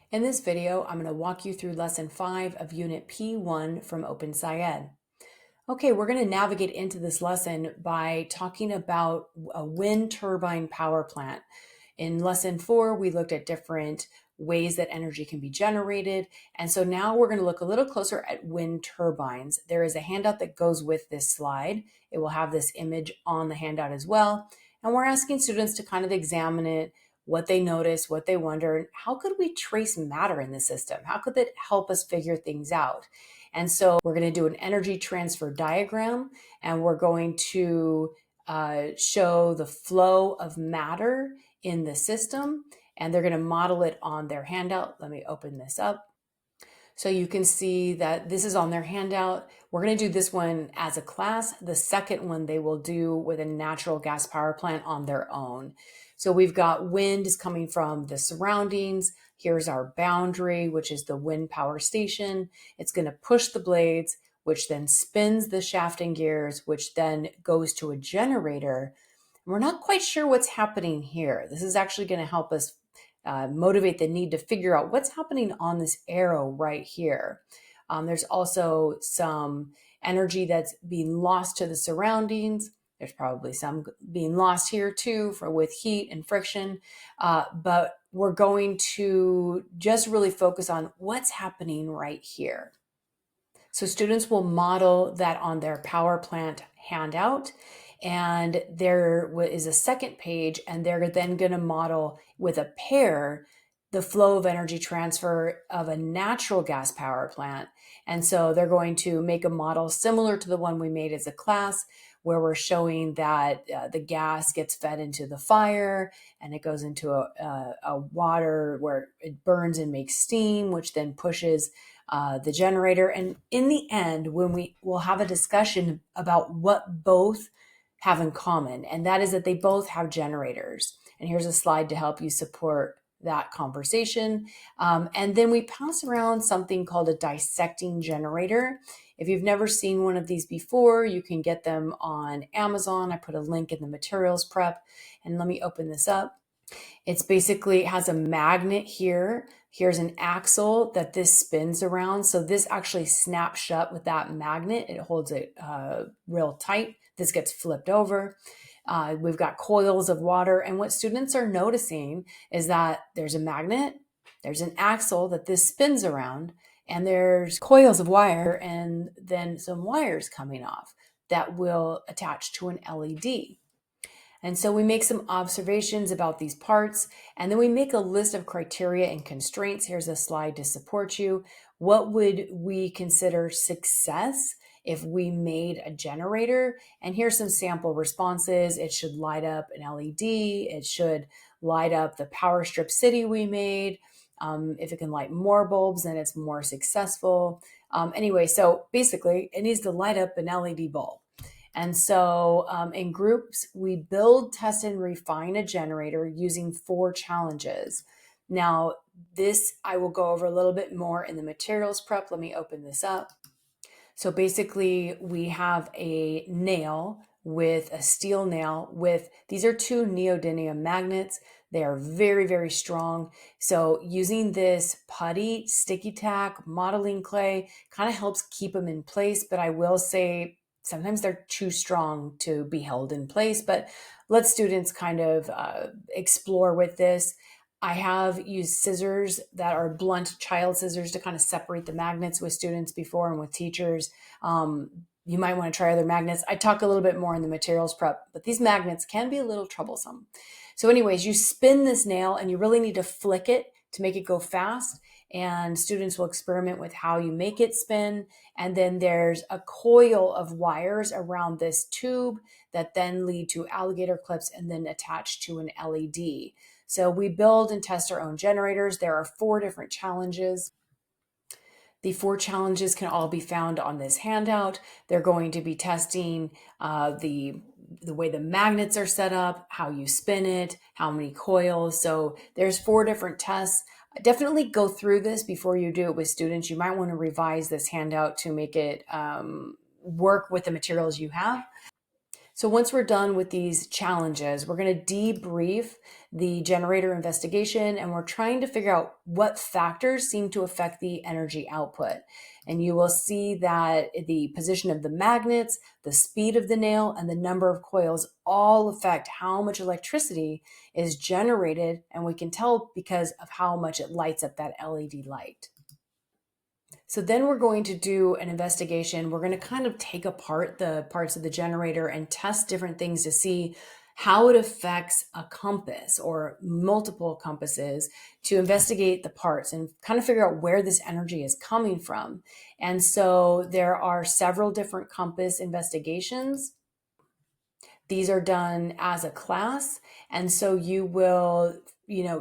In this video, I'm going to walk you through Lesson 5 of Unit P1 from Open Sci-Ed. Okay, we're going to navigate into this lesson by talking about a wind turbine power plant. In Lesson 4, we looked at different ways that energy can be generated. And so now we're going to look a little closer at wind turbines. There is a handout that goes with this slide. It will have this image on the handout as well. And we're asking students to kind of examine it, what they notice, what they wonder, how could we trace matter in the system? How could that help us figure things out? And so we're going to do an energy transfer diagram, and we're going to show the flow of matter in the system, and they're going to model it on their handout. Let me open this up. So you can see that this is on their handout. We're going to do this one as a class. The second one they will do with a natural gas power plant on their own. So we've got wind is coming from the surroundings. Here's our boundary, which is the wind power station. It's going to push the blades, which then spins the shafting gears, which then goes to a generator. We're not quite sure what's happening here. This is actually going to help us motivate the need to figure out what's happening on this arrow right here. There's also some energy that's being lost to the surroundings. There's probably some being lost here too with heat and friction, but we're going to just really focus on what's happening right here. So students will model that on their power plant handout. And there is a second page, and they're then going to model with a pair the flow of energy transfer of a natural gas power plant. And so they're going to make a model similar to the one we made as a class, where we're showing that the gas gets fed into the fire and it goes into a water where it burns and makes steam, which then pushes the generator. And in the end, when we'll have a discussion about what both have in common, and that is that they both have generators. And here's a slide to help you support that conversation. And then we pass around something called a dissecting generator. If you've never seen one of these before, you can get them on Amazon. I put a link in the materials prep. And let me open this up. It's basically, it has a magnet here. Here's an axle that this spins around. So this actually snaps shut with that magnet. It holds it real tight. This gets flipped over. We've got coils of water. And what students are noticing is that there's a magnet, there's an axle that this spins around, and there's coils of wire and then some wires coming off that will attach to an LED. And so we make some observations about these parts, and then we make a list of criteria and constraints. Here's a slide to support you. What would we consider success if we made a generator? And here's some sample responses. It should light up an LED. It should light up the power strip city we made. If it can light more bulbs, then it's more successful. Anyway, so basically it needs to light up an LED bulb. And so in groups, we build, test, and refine a generator using 4 challenges. Now, this I will go over a little bit more in the materials prep. Let me open this up. So basically, we have a nail with a steel nail with, these are 2 neodymium magnets. They are very, very strong. So using this putty, sticky tack, modeling clay kind of helps keep them in place. But I will say, sometimes they're too strong to be held in place, but let students kind of explore with this. I have used scissors that are blunt child scissors to kind of separate the magnets with students before and with teachers. You might want to try other magnets. I talk a little bit more in the materials prep, but these magnets can be a little troublesome. So anyways, you spin this nail and you really need to flick it to make it go fast. And students will experiment with how you make it spin. And then there's a coil of wires around this tube that then lead to alligator clips and then attach to an LED. So we build and test our own generators. There are 4 different challenges. The 4 challenges can all be found on this handout. They're going to be testing the way the magnets are set up, how you spin it, how many coils. So there's 4 different tests. Definitely go through this before you do it with students. You might want to revise this handout to make it work with the materials you have. So once we're done with these challenges, we're going to debrief the generator investigation, and we're trying to figure out what factors seem to affect the energy output. And you will see that the position of the magnets, the speed of the nail, and the number of coils all affect how much electricity is generated. And we can tell because of how much it lights up that LED light. So then we're going to do an investigation. We're going to kind of take apart the parts of the generator and test different things to see how it affects a compass or multiple compasses, to investigate the parts and kind of figure out where this energy is coming from. And so there are several different compass investigations. These are done as a class. And so you will,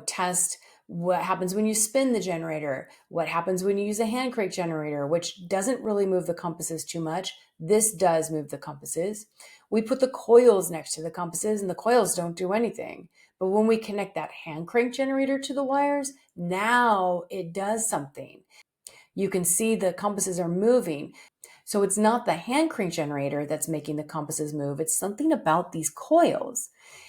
test what happens when you spin the generator, what happens when you use a hand crank generator, which doesn't really move the compasses too much. This does move the compasses. We put the coils next to the compasses, and the coils don't do anything. But when we connect that hand crank generator to the wires, now it does something. You can see the compasses are moving. So it's not the hand crank generator that's making the compasses move. It's something about these coils.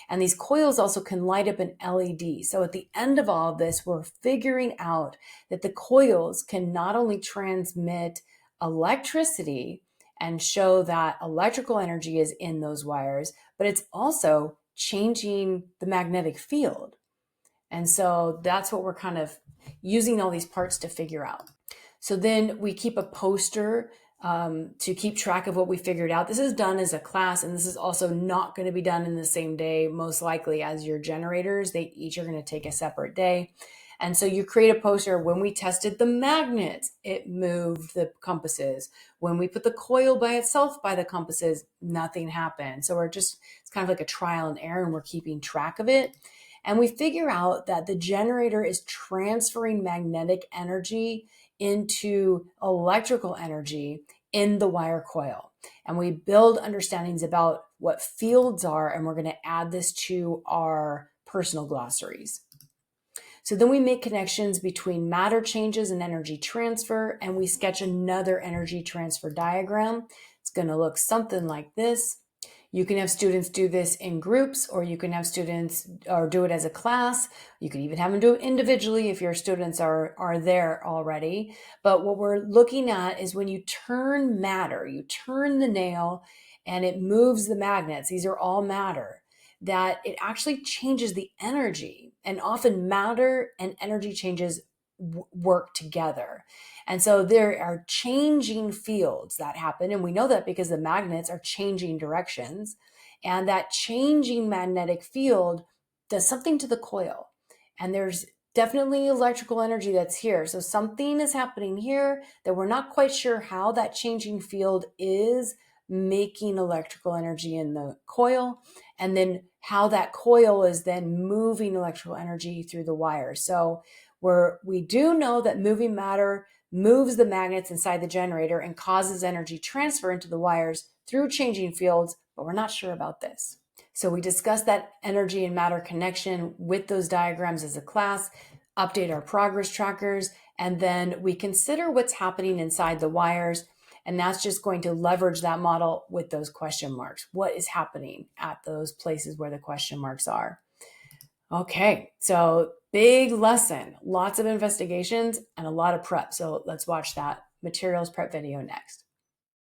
And these coils also can light up an LED. So at the end of all of this, we're figuring out that the coils can not only transmit electricity and show that electrical energy is in those wires, but it's also changing the magnetic field. And so that's what we're kind of using all these parts to figure out. So then we keep a poster to keep track of what we figured out. This is done as a class, and this is also not going to be done in the same day, most likely, as your generators. They each are going to take a separate day. And so you create a poster. When we tested the magnets, it moved the compasses. When we put the coil by itself by the compasses, nothing happened. So it's kind of like a trial and error, and we're keeping track of it. And we figure out that the generator is transferring magnetic energy into electrical energy in the wire coil. And we build understandings about what fields are, and we're going to add this to our personal glossaries. So then we make connections between matter changes and energy transfer, and we sketch another energy transfer diagram. It's going to look something like this. You can have students do this in groups, or you can have students or do it as a class. You can even have them do it individually if your students are there already. But what we're looking at is when you turn matter, you turn the nail and it moves the magnets. These are all matter, that it actually changes the energy. And often matter and energy changes work together. And so there are changing fields that happen. And we know that because the magnets are changing directions. And that changing magnetic field does something to the coil. And there's definitely electrical energy that's here. So something is happening here that we're not quite sure how that changing field is making electrical energy in the coil, and then how that coil is then moving electrical energy through the wires. So we do know that moving matter moves the magnets inside the generator and causes energy transfer into the wires through changing fields, but we're not sure about this. So we discuss that energy and matter connection with those diagrams as a class, update our progress trackers, and then we consider what's happening inside the wires. And that's just going to leverage that model with those question marks. What is happening at those places where the question marks are? Okay, so big lesson, lots of investigations and a lot of prep. So let's watch that materials prep video next.